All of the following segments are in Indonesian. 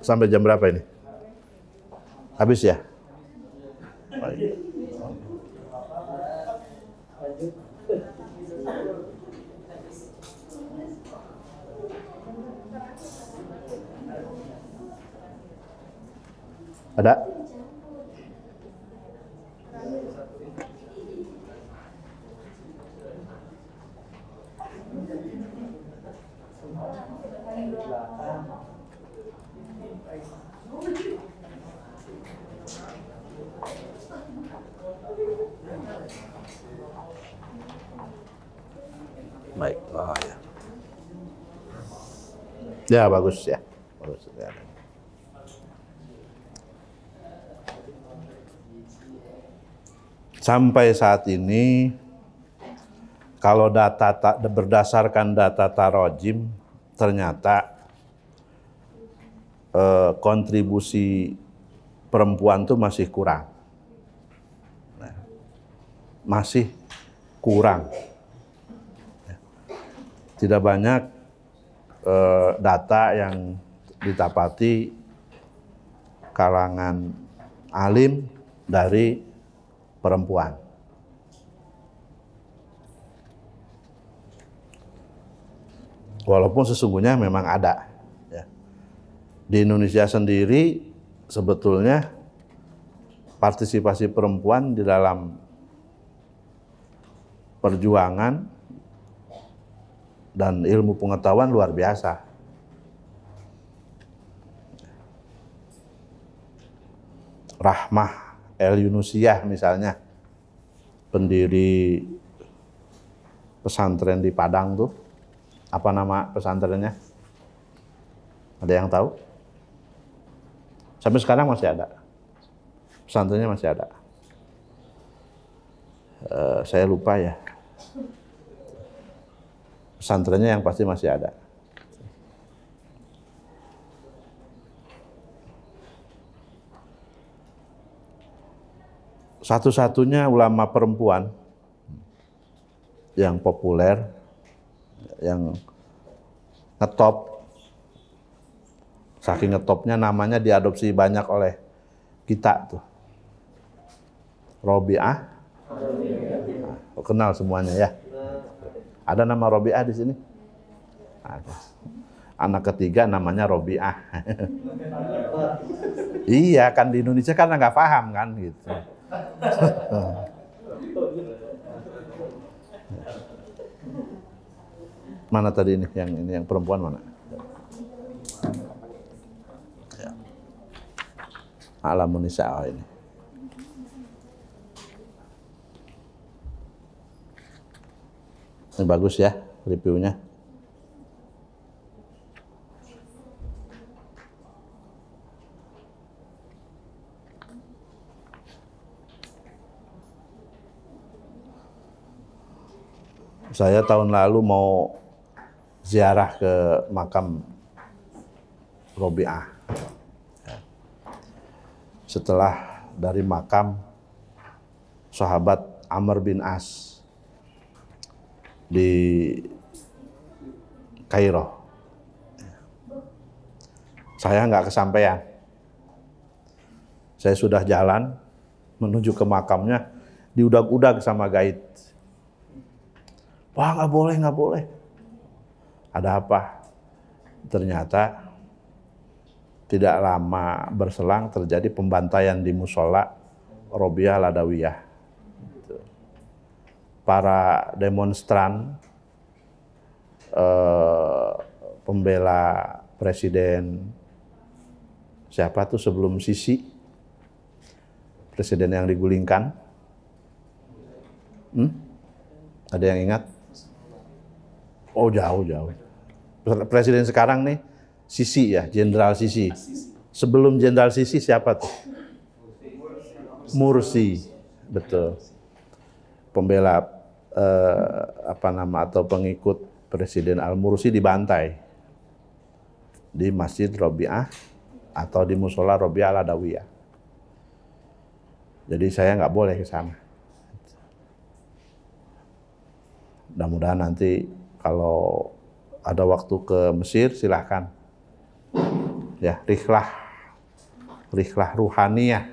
Sampai jam berapa ini? Habis ya? Baik. Ada? Baik. Oh, ya. Ya, bagus ya. Bagus ya. Sampai saat ini, kalau berdasarkan data Tarojim, ternyata kontribusi perempuan itu masih kurang. Nah, masih kurang. Tidak banyak data yang didapati kalangan alim dari perempuan. Walaupun sesungguhnya memang ada. Ya. Di Indonesia sendiri sebetulnya partisipasi perempuan di dalam perjuangan dan ilmu pengetahuan luar biasa. Rahmah El-Yunusiyah misalnya, pendiri pesantren di Padang tuh, apa nama pesantrennya? Ada yang tahu? Sampai sekarang masih ada. Pesantrennya masih ada. Saya lupa ya. Pesantrennya yang pasti masih ada. Satu-satunya ulama perempuan yang populer, yang ngetop, saking ngetopnya namanya diadopsi banyak oleh kita tuh. Robiah, kenal semuanya ya. Ada nama Robiah di sini? Ada. Anak ketiga namanya Robiah. Iya kan di Indonesia kan nggak paham kan gitu. Mana tadi ini yang perempuan mana? Ya. Alamun Nisa ini. Ini bagus ya reviewnya. Saya tahun lalu mau ziarah ke makam Robiah. Setelah dari makam sahabat Amr bin As di Kairo. Saya nggak kesampaian. Saya sudah jalan menuju ke makamnya, diudag-udag sama gaid. Wah, nggak boleh, nggak boleh. Ada apa? Ternyata tidak lama berselang terjadi pembantaian di musola Robiah Ladawiyah. Para demonstran pembela presiden siapa tuh sebelum Sisi, presiden yang digulingkan, ada yang ingat? Oh jauh. Presiden sekarang nih Sisi ya, Jenderal Sisi. Sebelum Jenderal Sisi siapa tuh? Mursi, betul. Pembela atau pengikut Presiden Al-Mursi dibantai di Masjid Robiah atau di musola Robiah Ladawiyah. Jadi saya nggak boleh ke sana. Mudah-mudahan nanti kalau ada waktu ke Mesir silahkan. ya rihlah ruhaniyah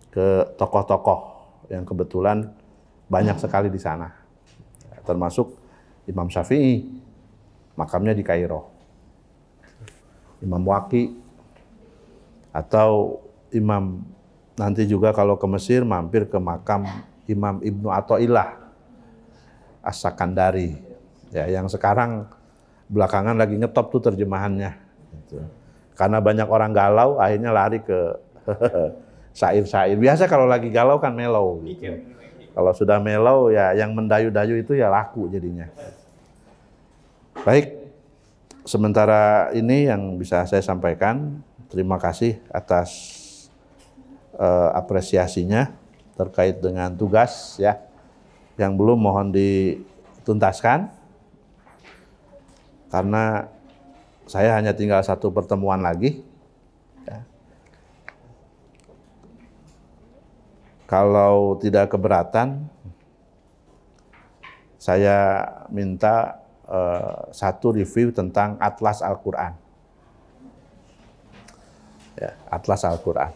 ke tokoh-tokoh yang kebetulan banyak sekali di sana, termasuk Imam Syafi'i, makamnya di Kairo, Imam Waqi, atau Imam nanti juga kalau ke Mesir mampir ke makam Imam Ibnu Athaillah As-Sakandari, ya, yang sekarang belakangan lagi ngetop tuh terjemahannya. Gitu. Karena banyak orang galau, akhirnya lari ke syair-syair. Biasa kalau lagi galau kan mellow. Gitu. Kalau sudah mellow ya yang mendayu-dayu itu ya laku jadinya. Baik, sementara ini yang bisa saya sampaikan. Terima kasih atas apresiasinya terkait dengan tugas ya. Yang belum mohon dituntaskan. Karena saya hanya tinggal satu pertemuan lagi. Ya. Kalau tidak keberatan, saya minta satu review tentang Atlas Al-Quran. Ya, Atlas Al-Quran.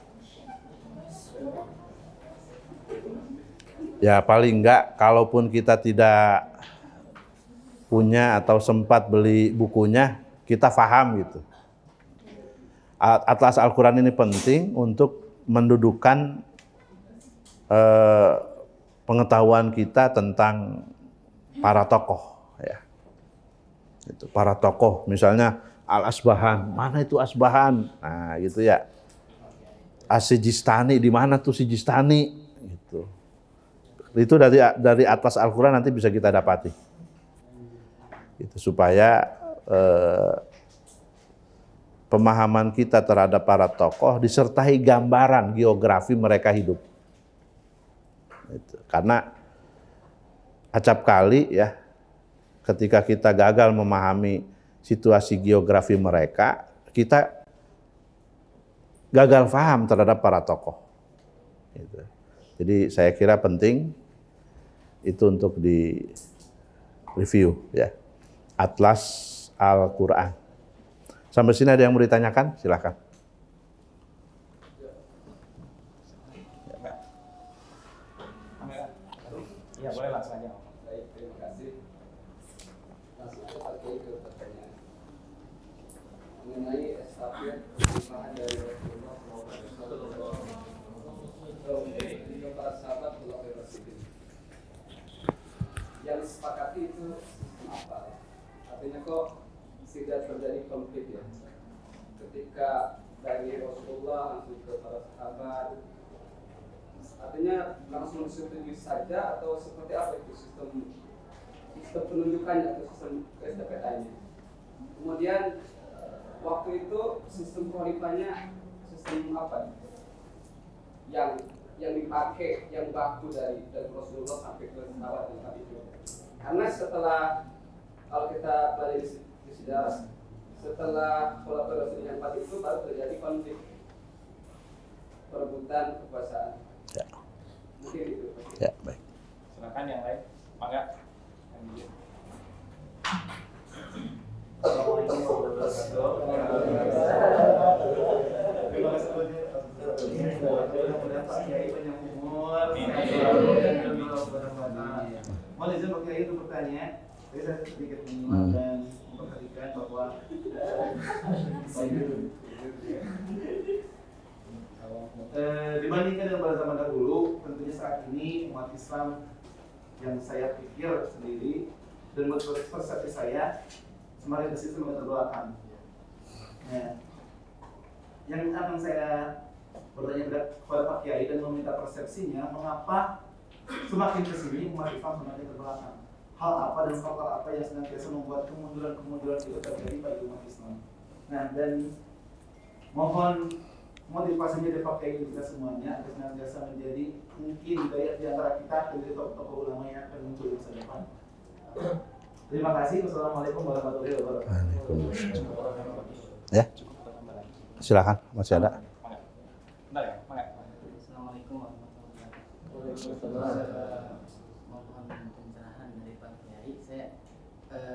Ya paling enggak, kalaupun kita tidak punya atau sempat beli bukunya, kita paham gitu. Atlas Al-Quran ini penting untuk mendudukan pengetahuan kita tentang para tokoh, ya. Itu para tokoh, misalnya Al-Asbahan, mana itu Asbahan? Nah, gitu ya. As-Sijistani, di mana tuh Sijistani? Gitu. Itu dari Atlas Al-Quran nanti bisa kita dapati. Itu supaya pemahaman kita terhadap para tokoh disertai gambaran geografi mereka hidup. Karena acap kali ya, ketika kita gagal memahami situasi geografi mereka, kita gagal paham terhadap para tokoh. Gitu. Jadi saya kira penting itu untuk di review ya, Atlas Al-Quran. Sampai sini ada yang mau ditanyakan? Silakan. Ya, boleh langsung aja. Baik, terima kasih. Langsung terkait ke pertanyaan mengenai estafet limpahan dari Rasulullah ke para sahabat yang disepakati itu apa? Artinya kok tidak terjadi konflik ya? Ketika dari Rasulullah langsung ke para sahabat, artinya langsung disetujui saja atau seperti apa itu sistem penunjukannya atau sistem estafetanya? Kemudian waktu itu sistem khalifahnya sistem apa? Yang dipakai, yang baku dari Rasulullah sampai ke sahabat yang tadi itu. Karena setelah kalau kita pelajari di sejarah, setelah Khulafaur Rasyidin yang 4 itu baru terjadi konflik perebutan kekuasaan. Ya. Mungkin itu. Ya, baik. Silakan yang lain. Mangga. Assalamualaikum warahmatullahi wabarakatuh. Terima kasih banyak. Mudah-mudahan Pak Kiai panjang umur. Mohon izin Pak Kiai untuk bertanya. Jadi saya sedikit menyimak dan memperhatikan bahwa dibandingkan dengan pada zaman dahulu, tentunya saat ini umat Islam yang saya pikir sendiri dan menurut persepsi saya semakin ke sistem yang terbelakang. Nah, yang akan saya bertanya kepada Pak Kiai dan meminta persepsinya, mengapa semakin ke sini umat Islam semakin terbelakang? Hal apa dan faktor apa yang senantiasa membuat kemunduran itu terjadi bagi umat Islam? Nah, dan mohon motivasinya dari Pak Kiai kita semuanya agar senantiasa menjadi mungkin di antara kita dari tokoh-tokoh ulama yang akan muncul di masa depan. Terima kasih. Wassalamualaikum warahmatullahi wabarakatuh. Ya, silakan, masih ada. Assalamualaikum warahmatullahi wabarakatuh. Mohon pencerahan dari Pak Kiai. Saya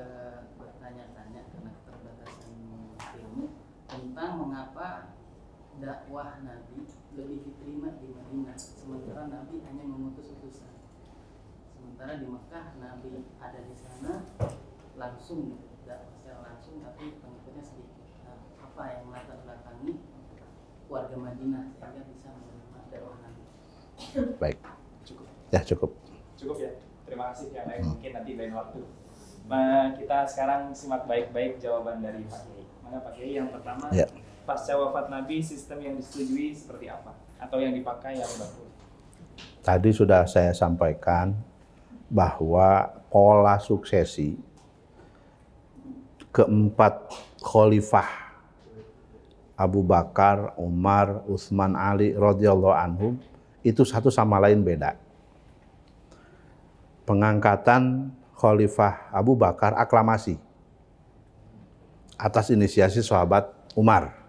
bertanya-tanya karena keterbatasan ilmu tentang mengapa dakwah Nabi lebih diterima di Madinah sementara Nabi hanya mengutus utusan. Sementara di Mekah Nabi ada di sana langsung dakwah secara langsung tapi pengikutnya sedikit. Nah, apa yang melatar belakangi warga Madinah sehingga bisa menerima dakwah Nabi? Baik. Cukup. Ya, cukup. Cukup ya. Terima kasih. Yang lain mungkin nanti lain waktu. Nah, kita sekarang simak baik-baik jawaban dari Pak Kiai. Mana Pak Kiai yang pertama? Ya. Pasca wafat Nabi, sistem yang disetujui seperti apa? Atau yang dipakai yang baru? Tadi sudah saya sampaikan bahwa pola suksesi keempat khalifah Abu Bakar, Umar, Utsman, Ali radhiyallahu anhum itu satu sama lain beda. Pengangkatan khalifah Abu Bakar aklamasi atas inisiasi sahabat Umar.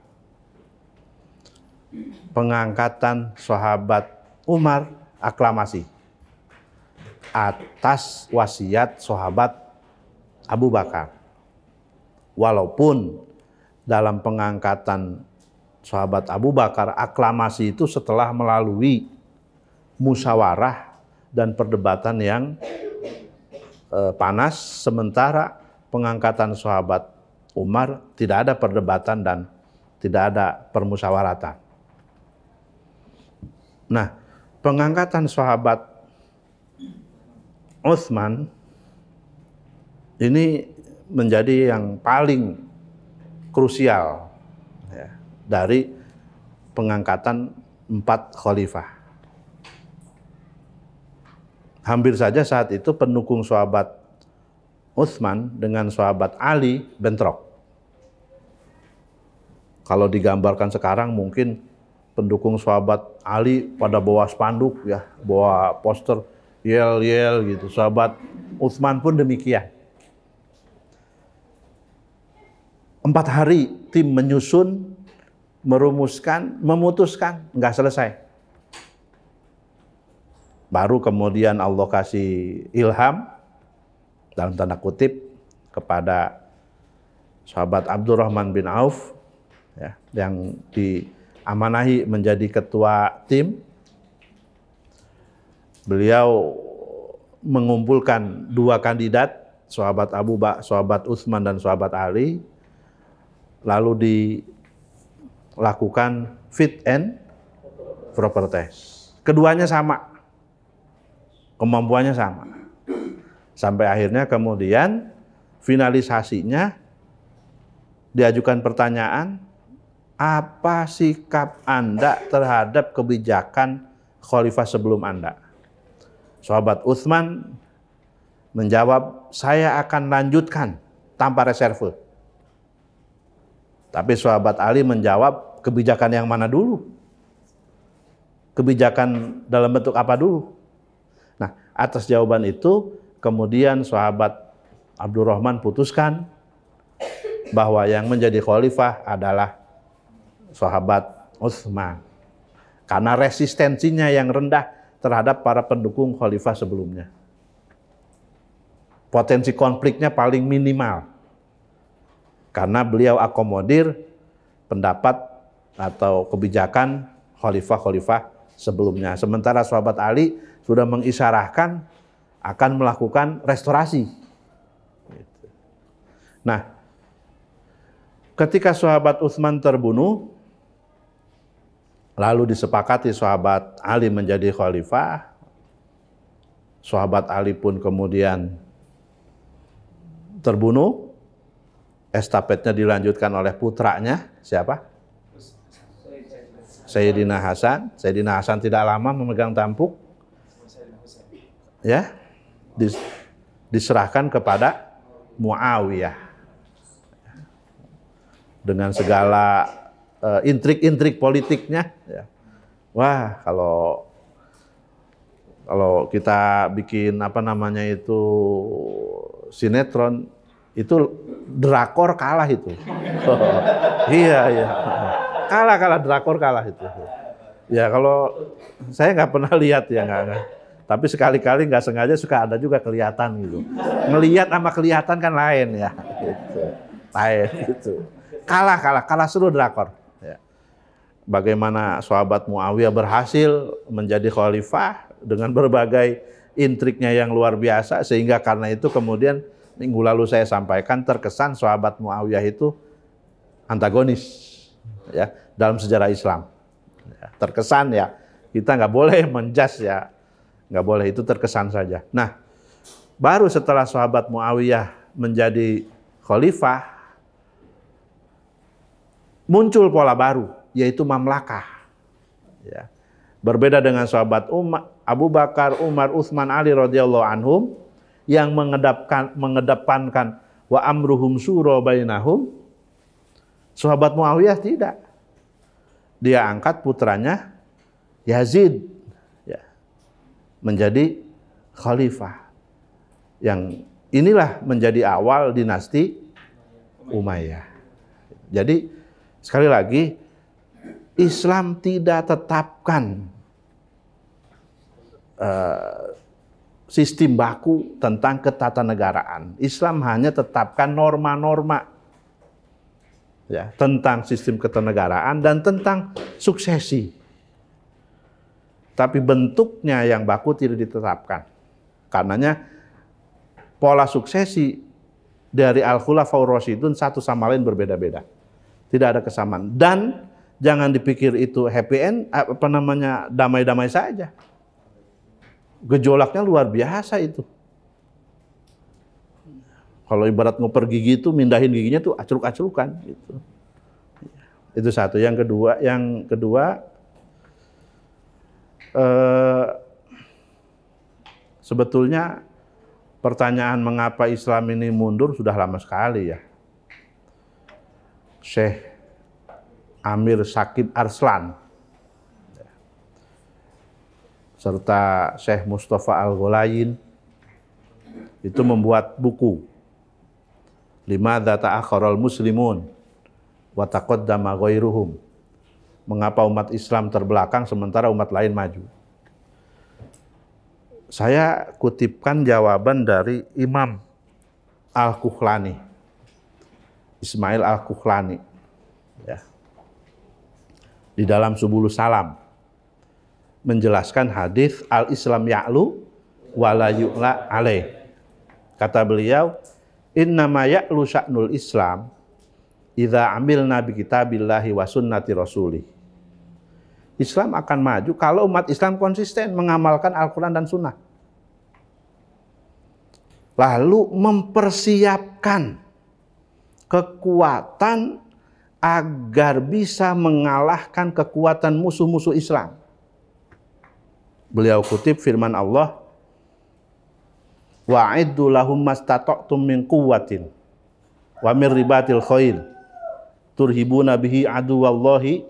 Pengangkatan sahabat Umar aklamasi atas wasiat sahabat Abu Bakar. Walaupun dalam pengangkatan sahabat Abu Bakar aklamasi itu setelah melalui musyawarah dan perdebatan yang panas, sementara pengangkatan sahabat Umar tidak ada perdebatan dan tidak ada permusyawaratan. Nah, pengangkatan sahabat Utsman ini menjadi yang paling krusial ya, dari pengangkatan 4 khalifah. Hampir saja saat itu pendukung sahabat Utsman dengan sahabat Ali bentrok. Kalau digambarkan sekarang mungkin pendukung sahabat Ali pada bawa spanduk ya, bawa poster yel-yel gitu. Sahabat Utsman pun demikian. 4 hari tim menyusun, merumuskan, memutuskan, nggak selesai. Baru kemudian Allah kasih ilham dalam tanda kutip kepada sahabat Abdurrahman bin Auf ya, yang diamanahi menjadi ketua tim. Beliau mengumpulkan 2 kandidat, sahabat sahabat Utsman dan sahabat Ali, lalu dilakukan fit and proper test. Keduanya sama, kemampuannya sama. Sampai akhirnya kemudian finalisasinya diajukan pertanyaan, apa sikap Anda terhadap kebijakan khalifah sebelum Anda? Sahabat Utsman menjawab, saya akan lanjutkan tanpa reserve. Tapi sahabat Ali menjawab, kebijakan yang mana dulu? Kebijakan dalam bentuk apa dulu? Nah, atas jawaban itu, kemudian sahabat Abdurrahman putuskan bahwa yang menjadi khalifah adalah sahabat Utsman. Karena resistensinya yang rendah terhadap para pendukung khalifah sebelumnya. Potensi konfliknya paling minimal. Karena beliau akomodir pendapat atau kebijakan khalifah-khalifah sebelumnya. Sementara sahabat Ali sudah mengisyarahkan akan melakukan restorasi. Nah, ketika sahabat Utsman terbunuh, lalu disepakati sahabat Ali menjadi khalifah, sahabat Ali pun kemudian terbunuh, estafetnya dilanjutkan oleh putranya, siapa? Sayyidina Hasan. Sayyidina Hasan tidak lama memegang tampuk, ya, diserahkan kepada Muawiyah dengan segala intrik-intrik politiknya. Ya. Wah, kalau kita bikin apa namanya itu sinetron, itu drakor kalah itu. Iya. Kalah drakor kalah itu. Ya kalau saya nggak pernah lihat ya nggak. Tapi sekali-kali nggak sengaja suka ada juga kelihatan gitu. Ngelihat sama kelihatan kan lain ya. Gitu. Lain gitu. Kalah seru drakor. bagaimana sahabat Muawiyah berhasil menjadi khalifah dengan berbagai intriknya yang luar biasa, sehingga karena itu kemudian minggu lalu saya sampaikan terkesan sahabat Muawiyah itu antagonis ya dalam sejarah Islam. Ya, terkesan ya, kita nggak boleh menjas ya, nggak boleh, itu terkesan saja. Nah, baru setelah sahabat Muawiyah menjadi khalifah, muncul pola baru, yaitu mamlakah. Ya. Berbeda dengan sahabat Abu Bakar, Umar, Utsman, Ali radhiyallahu anhum yang mengedepankan wa amruhum syura bainahum, sahabat Muawiyah tidak. Dia angkat putranya Yazid ya, menjadi khalifah. Yang inilah menjadi awal dinasti Umayyah. Jadi sekali lagi, Islam tidak tetapkan sistem baku tentang ketatanegaraan. Islam hanya tetapkan norma-norma ya, tentang sistem ketatanegaraan dan tentang suksesi. Tapi bentuknya yang baku tidak ditetapkan. Karenanya pola suksesi dari Al-Khulafaur Rasyidun satu sama lain berbeda-beda. Tidak ada kesamaan. Dan jangan dipikir itu happy end, damai-damai saja. Gejolaknya luar biasa itu. Kalau ibarat ngoper gigi itu, mindahin giginya tuh acuruk-acurukan gitu. Itu satu. Yang kedua, sebetulnya pertanyaan mengapa Islam ini mundur sudah lama sekali ya. Syekh Amir Syakib Arslan serta Syekh Mustafa Al-Ghulayin itu membuat buku Limadza ta'akhkharal muslimun wa taqaddama ghairuhum. Mengapa umat Islam terbelakang sementara umat lain maju. Saya kutipkan jawaban dari Imam Al-Kuhlani, Ismail Al-Kuhlani ya, di dalam Subulus Salam menjelaskan hadis al-Islam ya'lu wa la yu'la alaih. Kata beliau, innama ya'lu sya'nul Islam idza amilna bi kitabillahi wa sunnati rasulih. Islam akan maju kalau umat Islam konsisten mengamalkan Al-Quran dan Sunnah. Lalu mempersiapkan kekuatan agar bisa mengalahkan kekuatan musuh-musuh Islam. Beliau kutip firman Allah, wa'iddu lahum mastata'tum min quwwatin wa min ribatil khail turhibuna bihi aduwallahi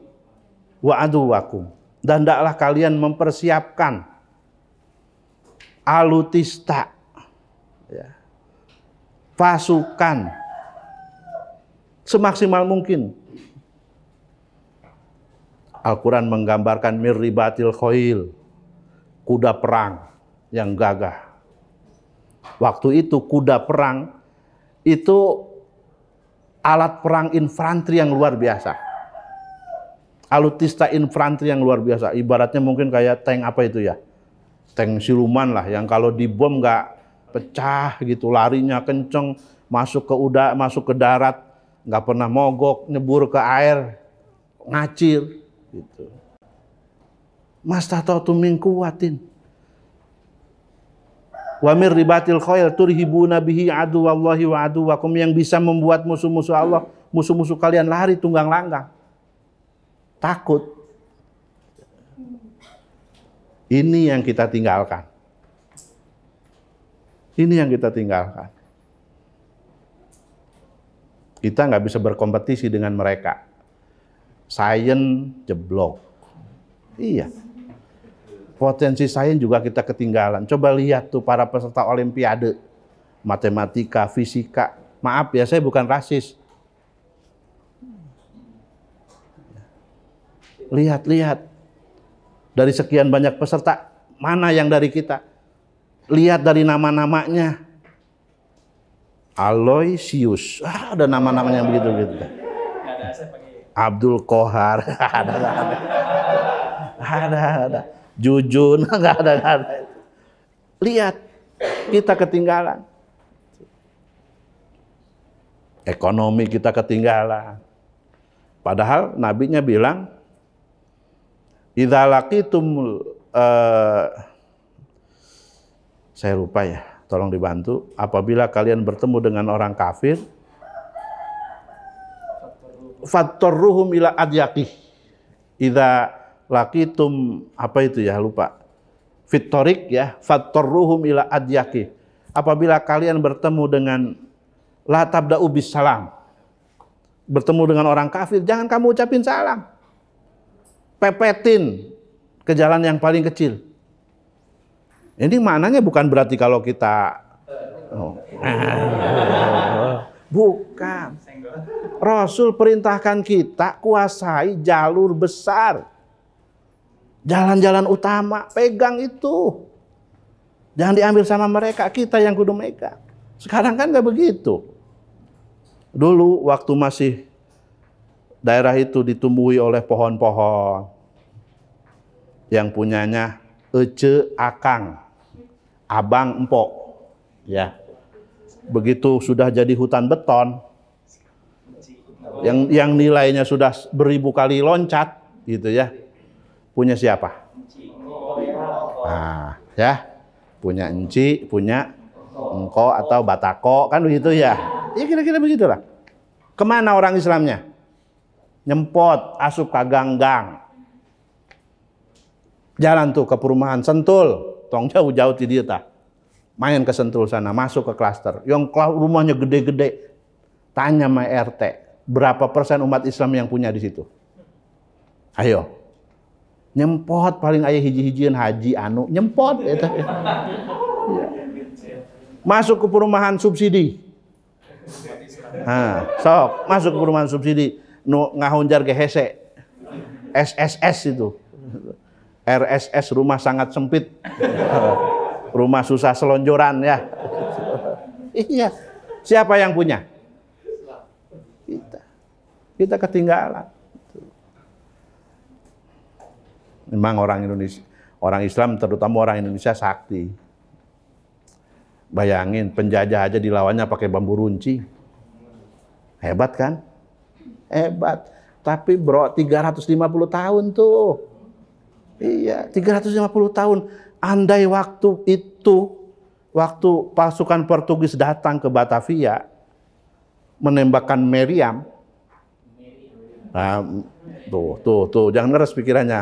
wa aduwakum. Dan hendaklah kalian mempersiapkan alutista ya, pasukan semaksimal mungkin. Al-Quran menggambarkan mirribatil khail, kuda perang yang gagah. Waktu itu kuda perang itu alat perang infanteri yang luar biasa. Alutista infanteri yang luar biasa. Ibaratnya mungkin kayak tank apa itu ya? Tank siluman lah, yang kalau dibom nggak pecah gitu, larinya kenceng, masuk ke darat, nggak pernah mogok, nyebur ke air, ngacir gitu. Mastata'tum min quwwatin wa mir ribatil khail turhibuna bihi aduwallahi wa aduwakum, yang bisa membuat musuh-musuh Allah, musuh-musuh kalian lari tunggang langgang, takut. Ini yang kita tinggalkan. Ini yang kita tinggalkan. Kita nggak bisa berkompetisi dengan mereka. Sains jeblok. Iya. Potensi sains juga kita ketinggalan. Coba lihat tuh para peserta olimpiade. Matematika, fisika. Maaf ya, saya bukan rasis. Lihat. Dari sekian banyak peserta, mana yang dari kita? Lihat dari nama-namanya. Aloysius. Ada nama-namanya begitu-gitu. Abdul Qahar, ada. Jujun, nggak ada. Lihat, kita ketinggalan. Ekonomi kita ketinggalan. Padahal nabinya bilang, idza laqitum, saya lupa ya, tolong dibantu. Apabila kalian bertemu dengan orang kafir, fattarruhum ila adyaqih. Idza laqitum, apa itu ya, lupa. Fitorik ya, fattarruhum ila adyaqih. Apabila kalian bertemu dengan la tabda'u bis salam, bertemu dengan orang kafir, jangan kamu ucapin salam. Pepetin ke jalan yang paling kecil. Ini maknanya bukan berarti kalau kita bukan. Rasul perintahkan kita kuasai jalur besar. Jalan-jalan utama, pegang itu. Jangan diambil sama mereka, kita yang kudu megang. Sekarang kan nggak begitu. Dulu waktu masih daerah itu ditumbuhi oleh pohon-pohon yang punyanya ece akang, abang empok, ya. Begitu sudah jadi hutan beton, yang nilainya sudah beribu kali loncat, gitu ya. Punya siapa? Nah, ya, punya enci, punya engko atau batako, kan begitu ya. Ya kira-kira begitulah. Kemana orang Islamnya? Nyempot, asup ke ganggang. Jalan tuh ke perumahan Sentul, tong jauh-jauh di dia tah. Main ke Sentul sana, masuk ke klaster. Yang rumahnya gede-gede. Tanya sama RT, berapa persen umat Islam yang punya di situ? Ayo. Nyempot paling aya hiji-hijian haji anu, nyempot eta. Ya. Masuk ke perumahan subsidi. Nah, sok masuk ke perumahan subsidi. Nu ngahunjar ge hese. SSS itu. RSS, rumah sangat sempit. Rumah susah selonjoran ya. Iya. Siapa yang punya? Kita. Kita ketinggalan. Memang orang Indonesia, orang Islam terutama orang Indonesia sakti. Bayangin penjajah aja dilawannya pakai bambu runcing. Hebat kan? Hebat. Tapi bro, 350 tahun tuh. Iya, 350 tahun. Andai waktu itu, waktu pasukan Portugis datang ke Batavia, menembakkan Meriam. Nah, tuh, jangan ngeres pikirannya.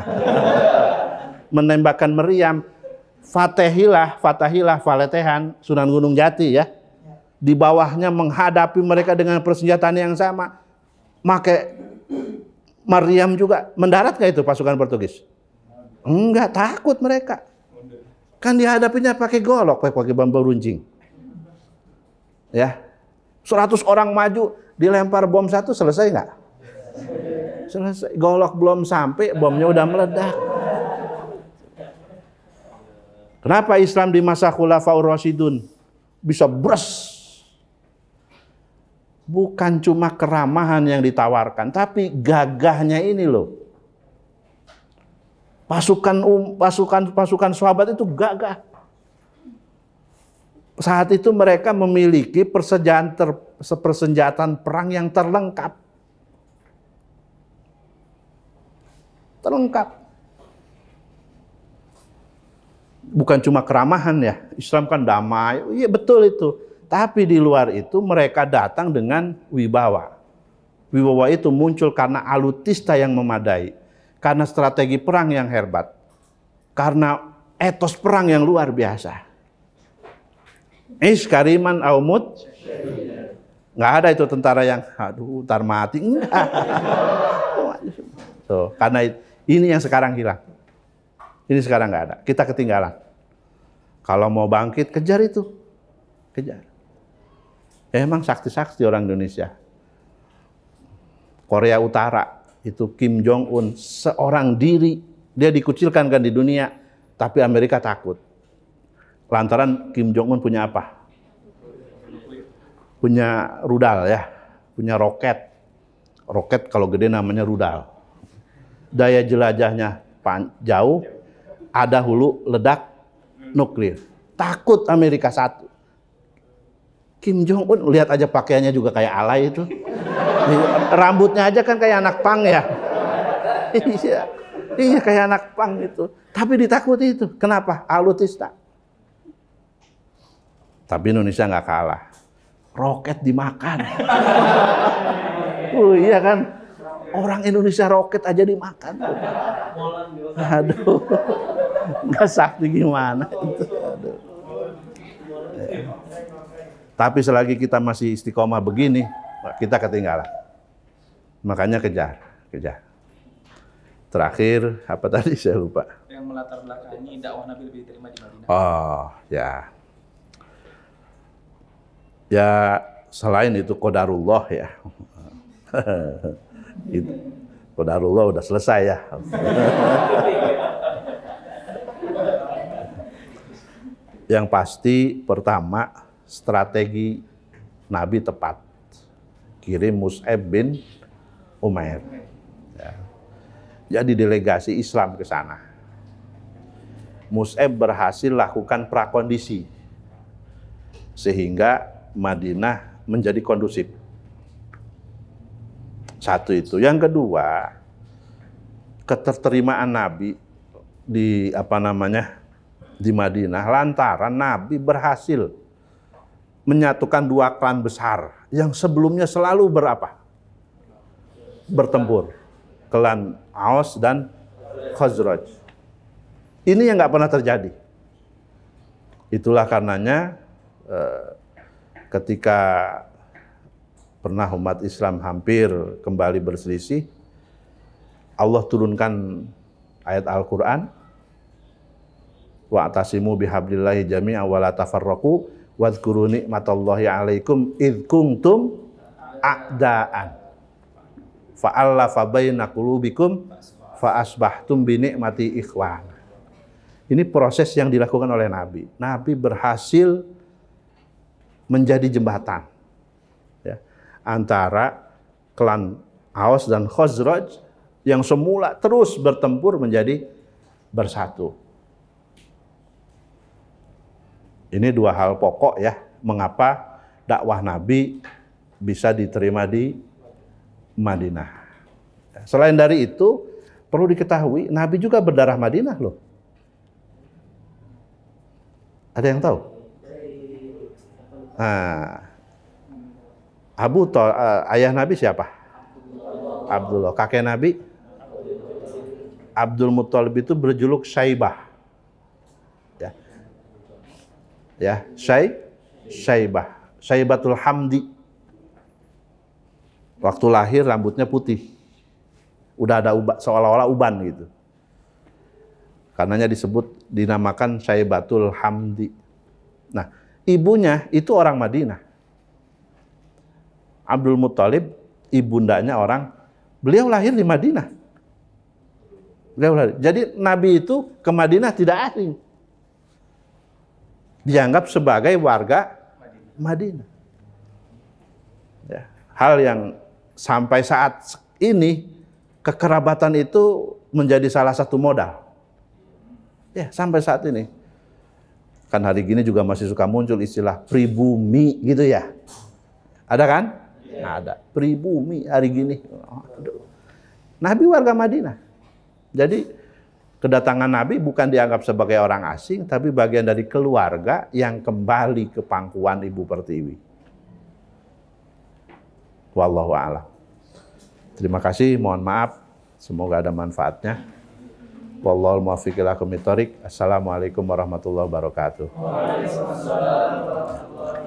Menembakkan Meriam, Fatahilah, Faletehan, Sunan Gunung Jati ya. Di bawahnya menghadapi mereka dengan persenjataan yang sama. Make Meriam juga. Mendarat gak itu pasukan Portugis? Enggak, takut mereka. Kan dihadapinya pakai golok, pakai bambu runcing. Ya. 100 orang maju, dilempar bom satu, selesai nggak? Selesai. Golok belum sampai, bomnya udah meledak. Kenapa Islam di masa Khulafaur Rasyidun bisa bres? Bukan cuma keramahan yang ditawarkan, tapi gagahnya ini loh. Pasukan sahabat itu gagah. Saat itu mereka memiliki persenjataan perang yang terlengkap. Bukan cuma keramahan ya, Islam kan damai, iya betul itu. Tapi di luar itu mereka datang dengan wibawa. Wibawa itu muncul karena alutista yang memadai, karena strategi perang yang hebat, karena etos perang yang luar biasa. Kariman aumut, nggak ada itu tentara yang aduh tar mati, enggak. So, karena ini yang sekarang hilang. Ini sekarang nggak ada. Kita ketinggalan. Kalau mau bangkit, kejar itu. Kejar. Emang sakti-sakti orang Indonesia. Korea Utara, itu Kim Jong-un, seorang diri. Dia dikucilkan kan di dunia, tapi Amerika takut. Lantaran Kim Jong-un punya apa? Punya rudal ya, punya roket. Roket kalau gede namanya rudal. Daya jelajahnya jauh, ada hulu ledak nuklir. Takut Amerika satu. Kim Jong Un lihat aja pakaiannya juga kayak alay itu. Rambutnya aja kan kayak anak pang ya. Iya kayak anak pang itu. Tapi ditakuti itu. Kenapa? Alutista. Tapi Indonesia nggak kalah. Roket dimakan. Iya kan? Orang Indonesia roket aja dimakan. Aduh. Nggak sakti gimana itu. Aduh. Tapi selagi kita masih istiqomah begini, kita ketinggalan. Makanya kejar. Terakhir, apa tadi saya lupa. Yang melatar belakangi dakwah Nabi lebih diterima di Madinah. Oh, ya. Ya, selain itu qadarullah ya. Qadarullah udah selesai ya. Yang pasti pertama, strategi Nabi tepat. Kirim Mus'ab bin Umair. Ya. Jadi delegasi Islam ke sana. Mus'ab berhasil lakukan prakondisi. Sehingga Madinah menjadi kondusif. Satu itu. Yang kedua, keterterimaan Nabi di di Madinah lantaran Nabi berhasil menyatukan dua klan besar yang sebelumnya selalu bertempur, klan Aus dan Khazraj. Ini yang nggak pernah terjadi. Itulah karenanya ketika pernah umat Islam hampir kembali berselisih, Allah turunkan ayat Al-Quran, wa'tasimu bihablillahi jami'an wa la tafarraqu wadhkuru ni'matallahi 'alaikum idh kuntum a'daan fa'allafa baina qulubikum fa asbahtum bi ni'mati ikhwan. Ini proses yang dilakukan oleh Nabi. Nabi berhasil menjadi jembatan ya, antara klan Aus dan Khazraj yang semula terus bertempur menjadi bersatu. Ini dua hal pokok ya, mengapa dakwah Nabi bisa diterima di Madinah. Selain dari itu, perlu diketahui Nabi juga berdarah Madinah loh. Ada yang tahu? Ayah Nabi siapa? Abdullah. Kakek Nabi? Abdul Muttalib itu berjuluk Syaibah. Ya, Syaibah. Syaibatul Hamdi. Waktu lahir rambutnya putih. Udah ada seolah-olah uban gitu. Karenanya dinamakan Syaibatul Hamdi. Nah, ibunya itu orang Madinah. Abdul Muttalib, ibundanya beliau lahir di Madinah. Jadi Nabi itu ke Madinah tidak asing. Dianggap sebagai warga Madinah. Ya, hal yang sampai saat ini kekerabatan itu menjadi salah satu modal. Ya, sampai saat ini. Kan hari gini juga masih suka muncul istilah pribumi gitu ya. Ada kan? Ya. Ada. Pribumi hari gini. Aduh. Nabi warga Madinah. Jadi kedatangan Nabi bukan dianggap sebagai orang asing, tapi bagian dari keluarga yang kembali ke pangkuan Ibu Pertiwi. Wallahu a'lam. Terima kasih, mohon maaf. Semoga ada manfaatnya. Wallahul muwaffiq ila aqwamit thoriq. Assalamualaikum warahmatullahi wabarakatuh. Waalaikumsalam warahmatullahi wabarakatuh.